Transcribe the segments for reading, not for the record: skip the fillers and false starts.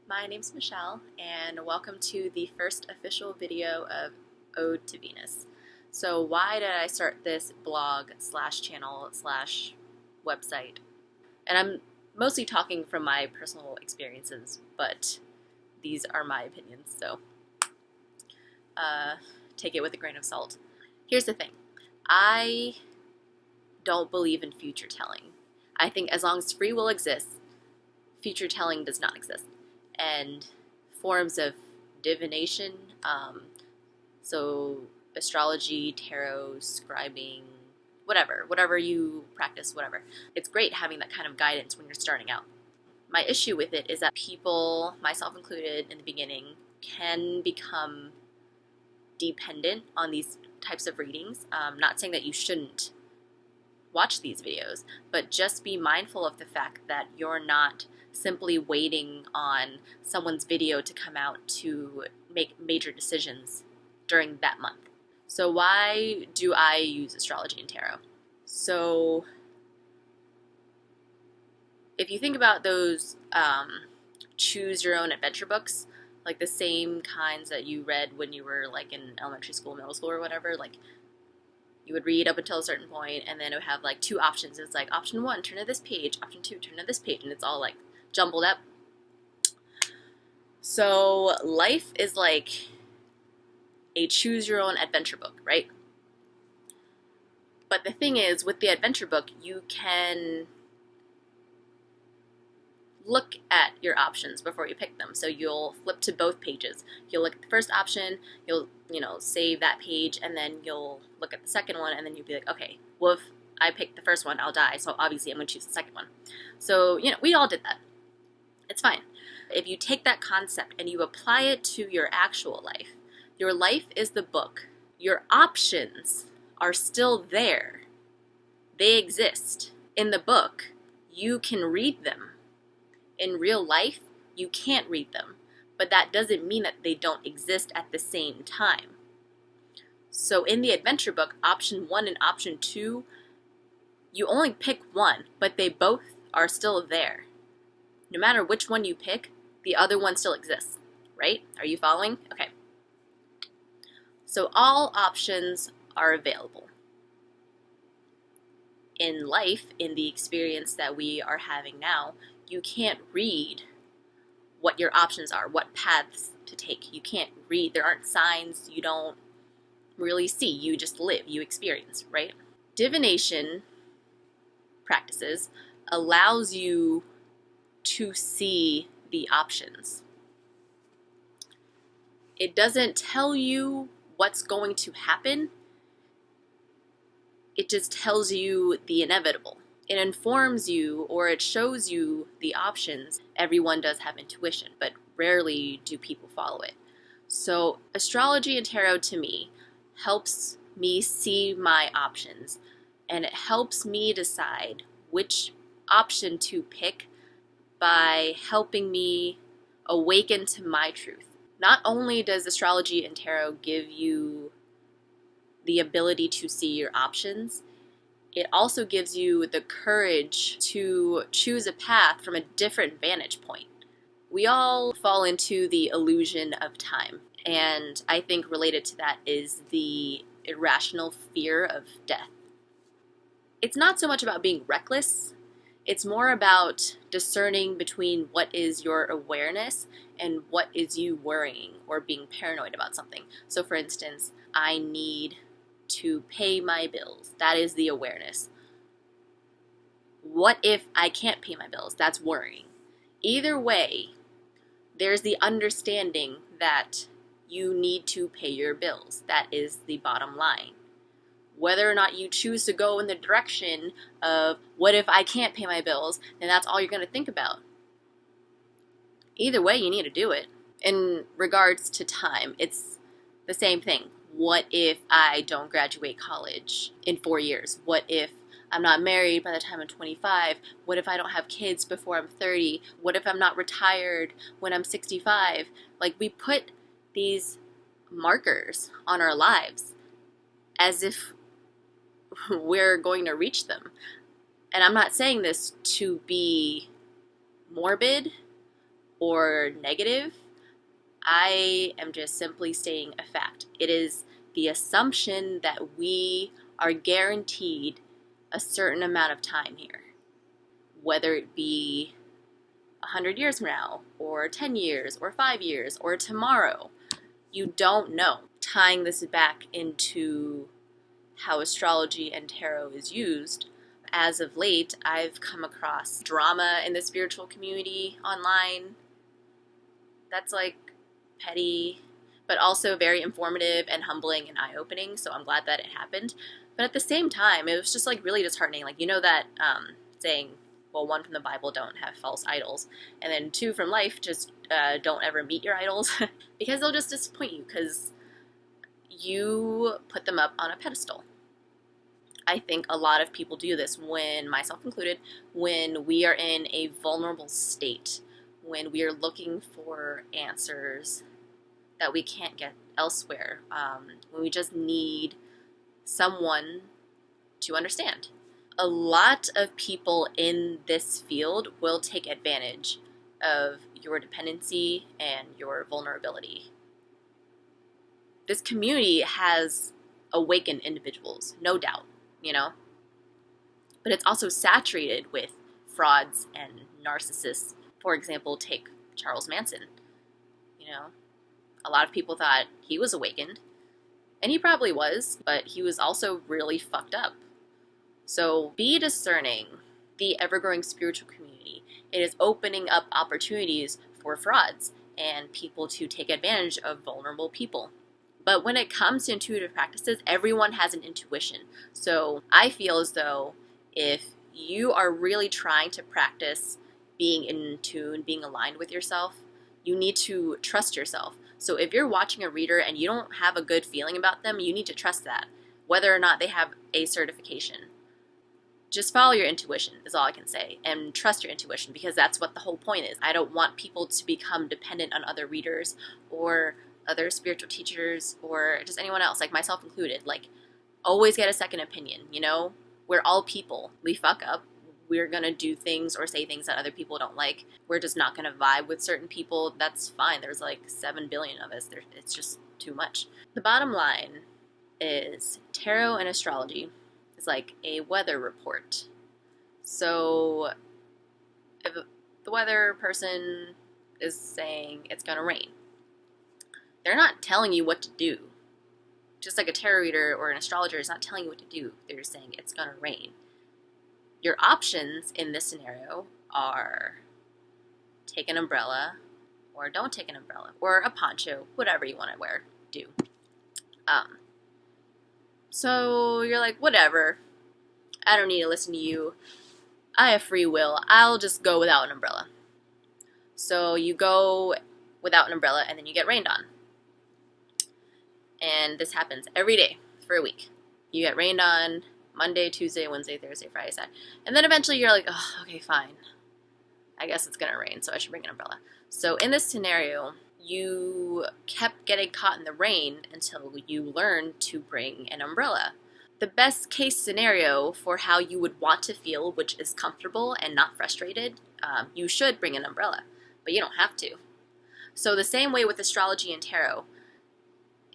My name's Michelle, and welcome to the first official video of Ode to Venus. So why did I start this blog slash channel slash website? And I'm mostly talking from my personal experiences, but these are my opinions, so take it with a grain of salt. Here's the thing. I don't believe in future telling. I think as long as free will exists, future telling does not exist. And forms of divination, so astrology, tarot, scribing, whatever you practice, whatever. It's great having that kind of guidance when you're starting out. My issue with it is that people, myself included in the beginning, can become dependent on these types of readings. Not saying that you shouldn't watch these videos, but just be mindful of the fact that you're not simply waiting on someone's video to come out to make major decisions during that month. So why do I use astrology and tarot? So if you think about those choose your own adventure books, like the same kinds that you read when you were like in elementary school, middle school, or whatever, like you would read up until a certain point, and then it would have like two options. It's like option 1, turn to this page, option 2, turn to this page, and it's all like jumbled up. So life is like a choose your own adventure book, right? But the thing is, with the adventure book, you can look at your options before you pick them. So you'll flip to both pages. You'll look at the first option, you'll, save that page, and then you'll look at the second one, and then you'll be like, okay, well, if I pick the first one, I'll die, so obviously I'm going to choose the second one. So, we all did that. It's fine. If you take that concept and you apply it to your actual life, your life is the book. Your options are still there. They exist. In the book, you can read them. In real life, you can't read them, but that doesn't mean that they don't exist at the same time. So in the adventure book, option 1 and option 2, you only pick one, but they both are still there. No matter which one you pick, the other one still exists, right? Are you following? Okay. So all options are available. In life, in the experience that we are having now, you can't read what your options are, what paths to take. You can't read. There aren't signs. You don't really see. You just live. You experience, right? Divination practices allows you to see the options. It doesn't tell you what's going to happen. It just tells you the inevitable. It informs you, or it shows you the options. Everyone does have intuition, but rarely do people follow it. So astrology and tarot to me helps me see my options, and it helps me decide which option to pick by helping me awaken to my truth. Not only does astrology and tarot give you the ability to see your options, it also gives you the courage to choose a path from a different vantage point. We all fall into the illusion of time, and I think related to that is the irrational fear of death. It's not so much about being reckless, it's more about discerning between what is your awareness and what is you worrying or being paranoid about something. So for instance, I need to pay my bills. That is the awareness. What if I can't pay my bills? That's worrying. Either way, there's the understanding that you need to pay your bills. That is the bottom line. Whether or not you choose to go in the direction of what if I can't pay my bills, then that's all you're going to think about. Either way, you need to do it. In regards to time, it's the same thing. What if I don't graduate college in 4 years? What if I'm not married by the time I'm 25? What if I don't have kids before I'm 30? What if I'm not retired when I'm 65? Like, we put these markers on our lives as if we're going to reach them. And I'm not saying this to be morbid or negative. I am just simply stating a fact. It is the assumption that we are guaranteed a certain amount of time here, whether it be 100 years from now, or 10 years, or 5 years, or tomorrow. You don't know. Tying this back into how astrology and tarot is used, as of late, I've come across drama in the spiritual community online that's like petty, but also very informative and humbling and eye-opening, so I'm glad that it happened. But at the same time, it was just like really disheartening. Like, you know that saying, well, one from the Bible, don't have false idols, and then two from life, just don't ever meet your idols, because they'll just disappoint you, because you put them up on a pedestal. I think a lot of people do this, when, myself included, when we are in a vulnerable state, when we are looking for answers that we can't get elsewhere, when we just need someone to understand. A lot of people in this field will take advantage of your dependency and your vulnerability. This community has awakened individuals, no doubt, you know? But it's also saturated with frauds and narcissists. For example, take Charles Manson. You know, a lot of people thought he was awakened, and he probably was, but he was also really fucked up. So be discerning. The ever-growing spiritual community, it is opening up opportunities for frauds and people to take advantage of vulnerable people. But when it comes to intuitive practices, everyone has an intuition. So I feel as though if you are really trying to practice being in tune, being aligned with yourself, you need to trust yourself. So if you're watching a reader and you don't have a good feeling about them, you need to trust that, whether or not they have a certification. Just follow your intuition is all I can say, and trust your intuition, because that's what the whole point is. I don't want people to become dependent on other readers or other spiritual teachers or just anyone else, like myself included. Like, always get a second opinion, you know? We're all people. We fuck up. We're going to do things or say things that other people don't like. We're just not going to vibe with certain people. That's fine. There's like 7 billion of us. It's just too much. The bottom line is tarot and astrology is like a weather report. So if the weather person is saying it's going to rain, they're not telling you what to do. Just like a tarot reader or an astrologer is not telling you what to do. They're saying it's going to rain. Your options in this scenario are take an umbrella, or don't take an umbrella, or a poncho, whatever you want to wear, do. So you're like, whatever, I don't need to listen to you. I have free will. I'll just go without an umbrella. So you go without an umbrella, and then you get rained on. And this happens every day for a week. You get rained on Monday, Tuesday, Wednesday, Thursday, Friday, Saturday. And then eventually you're like, oh, okay, fine. I guess it's going to rain, so I should bring an umbrella. So in this scenario, you kept getting caught in the rain until you learned to bring an umbrella. The best case scenario for how you would want to feel, which is comfortable and not frustrated, you should bring an umbrella, but you don't have to. So the same way with astrology and tarot,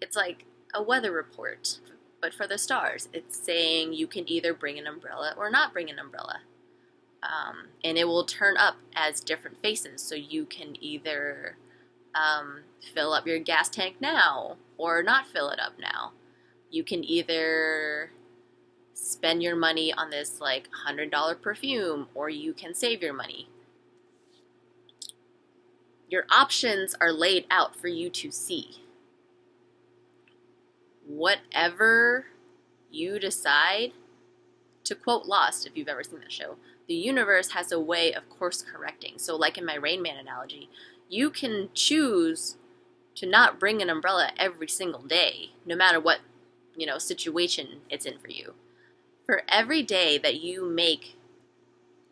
it's like a weather report, but for the stars. It's saying you can either bring an umbrella or not bring an umbrella. And it will turn up as different faces, so you can either fill up your gas tank now or not fill it up now. You can either spend your money on this like $100 perfume, or you can save your money. Your options are laid out for you to see. Whatever you decide, to quote Lost, if you've ever seen that show, the universe has a way of course correcting. So like in my Rain Man analogy, you can choose to not bring an umbrella every single day, no matter what, situation it's in for you. For every day that you make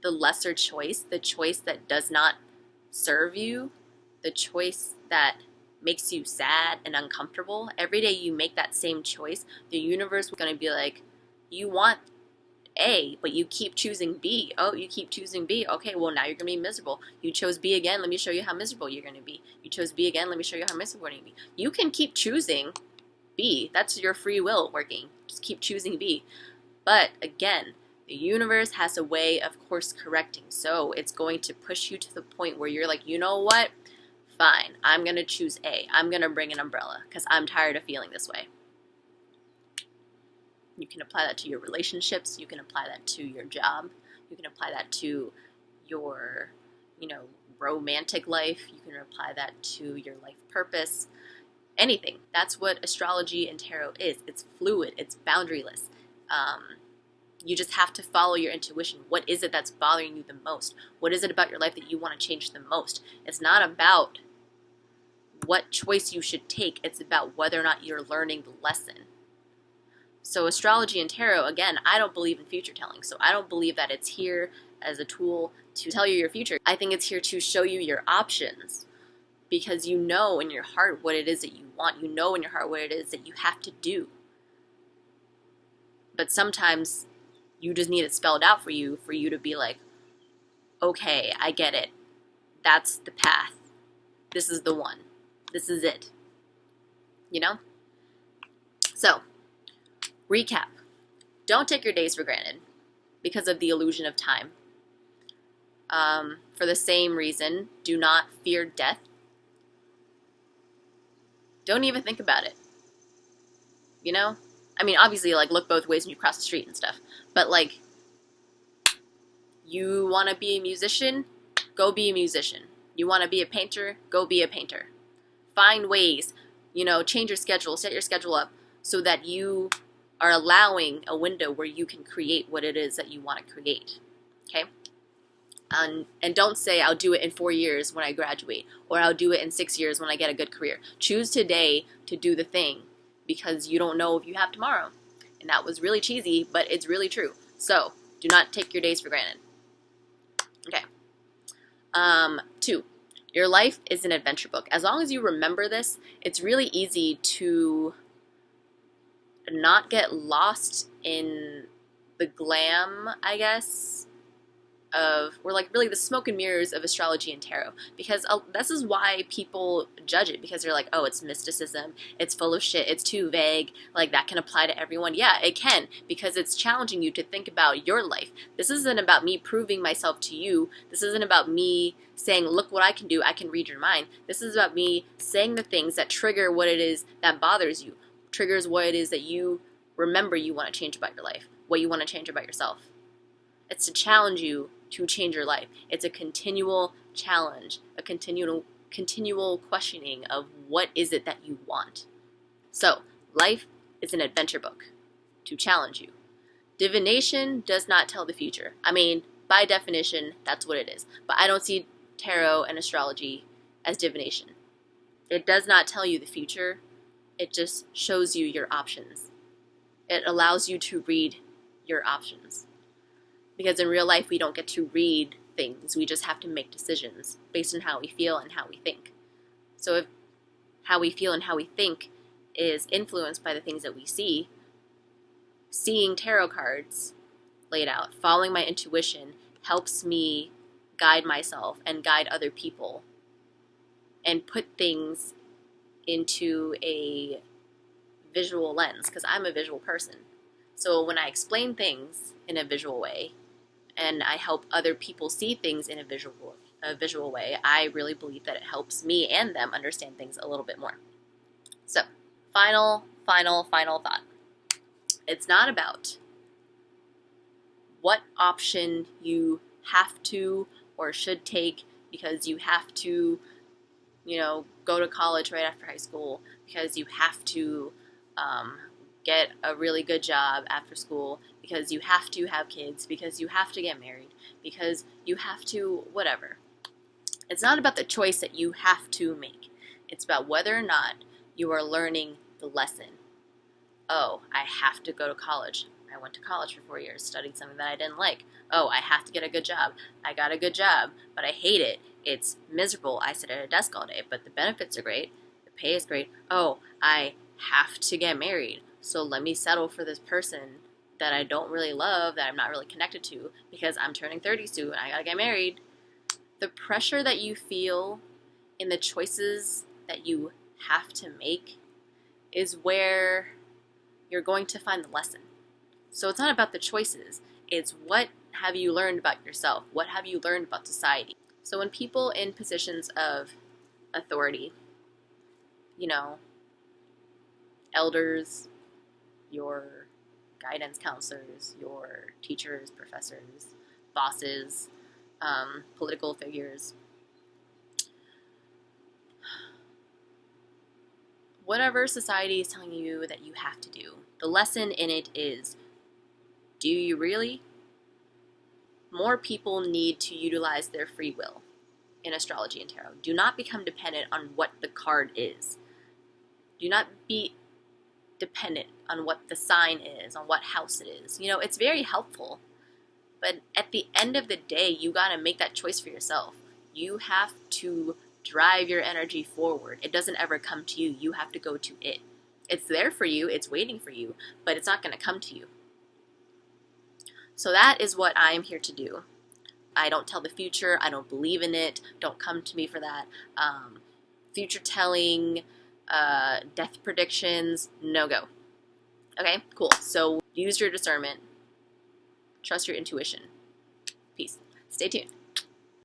the lesser choice, the choice that does not serve you, the choice that makes you sad and uncomfortable, every day you make that same choice, the universe is going to be like, you want A, but you keep choosing B. Oh, you keep choosing B. Okay, well, now you're going to be miserable. You chose B again. Let me show you how miserable you're going to be. You chose B again. Let me show you how miserable you're going to be. You can keep choosing B. That's your free will working. Just keep choosing B. But again, the universe has a way of course correcting. So it's going to push you to the point where you're like, you know what? Fine, I'm going to choose A. I'm going to bring an umbrella because I'm tired of feeling this way. You can apply that to your relationships. You can apply that to your job. You can apply that to your, romantic life. You can apply that to your life purpose. Anything. That's what astrology and tarot is. It's fluid. It's boundaryless. You just have to follow your intuition. What is it that's bothering you the most? What is it about your life that you want to change the most? It's not about what choice you should take. It's about whether or not you're learning the lesson. So astrology and tarot, again, I don't believe in future telling. So I don't believe that it's here as a tool to tell you your future. I think it's here to show you your options because you know in your heart what it is that you want. You know in your heart what it is that you have to do. But sometimes you just need it spelled out for you to be like, okay, I get it. That's the path. This is the one. This is it. So, recap. Don't take your days for granted because of the illusion of time. For the same reason, do not fear death. Don't even think about it. Obviously, look both ways when you cross the street and stuff. But, you want to be a musician? Go be a musician. You want to be a painter? Go be a painter. Find ways, change your schedule, set your schedule up so that you are allowing a window where you can create what it is that you want to create, okay? And don't say, I'll do it in 4 years when I graduate, or I'll do it in 6 years when I get a good career. Choose today to do the thing because you don't know if you have tomorrow. And that was really cheesy, but it's really true. So, do not take your days for granted. Okay. 2, your life is an adventure book. As long as you remember this, it's really easy to not get lost in the glam, I guess, or really the smoke and mirrors of astrology and tarot. Because this is why people judge it, because they're like, oh, it's mysticism, it's full of shit, it's too vague, that can apply to everyone. Yeah, it can, because it's challenging you to think about your life. This isn't about me proving myself to you. This isn't about me saying, look what I can do, I can read your mind. This is about me saying the things that trigger what it is that bothers you, triggers what it is that you remember you want to change about your life, what you want to change about yourself. It's to challenge you to change your life. It's a continual challenge, a continual questioning of what is it that you want. So, life is an adventure book to challenge you. Divination does not tell the future. By definition, that's what it is. But I don't see tarot and astrology as divination. It does not tell you the future. It just shows you your options. It allows you to read your options. Because in real life, we don't get to read things. We just have to make decisions based on how we feel and how we think. So if how we feel and how we think is influenced by the things that we see, seeing tarot cards laid out, following my intuition, helps me guide myself and guide other people and put things into a visual lens, because I'm a visual person. So when I explain things in a visual way, and I help other people see things in a visual way, I really believe that it helps me and them understand things a little bit more. So, final thought. It's not about what option you have to or should take because you have to, go to college right after high school, because you have to get a really good job after school, because you have to have kids, because you have to get married, because you have to whatever. It's not about the choice that you have to make. It's about whether or not you are learning the lesson. Oh, I have to go to college. I went to college for 4 years, studied something that I didn't like. Oh, I have to get a good job. I got a good job, but I hate it. It's miserable. I sit at a desk all day, but the benefits are great. The pay is great. Oh, I have to get married. So let me settle for this person that I don't really love, that I'm not really connected to, because I'm turning 30 soon, I gotta get married. The pressure that you feel in the choices that you have to make is where you're going to find the lesson. So it's not about the choices, it's what have you learned about yourself? What have you learned about society? So when people in positions of authority, you know, elders, your guidance counselors, your teachers, professors, bosses, political figures, whatever society is telling you that you have to do, the lesson in it is, do you really? More people need to utilize their free will in astrology and tarot. Do not become dependent on what the card is. Do not be dependent on what the sign is, on what house it is. You know, it's very helpful, but at the end of the day, you gotta make that choice for yourself. You have to drive your energy forward. It doesn't ever come to you. You have to go to it. It's there for you, it's waiting for you, but it's not gonna come to you. So that is what I'm here to do. I don't tell the future. I don't believe in it. Don't come to me for that. Future telling, death predictions, no go. Okay, cool. So use your discernment. Trust your intuition. Peace. Stay tuned.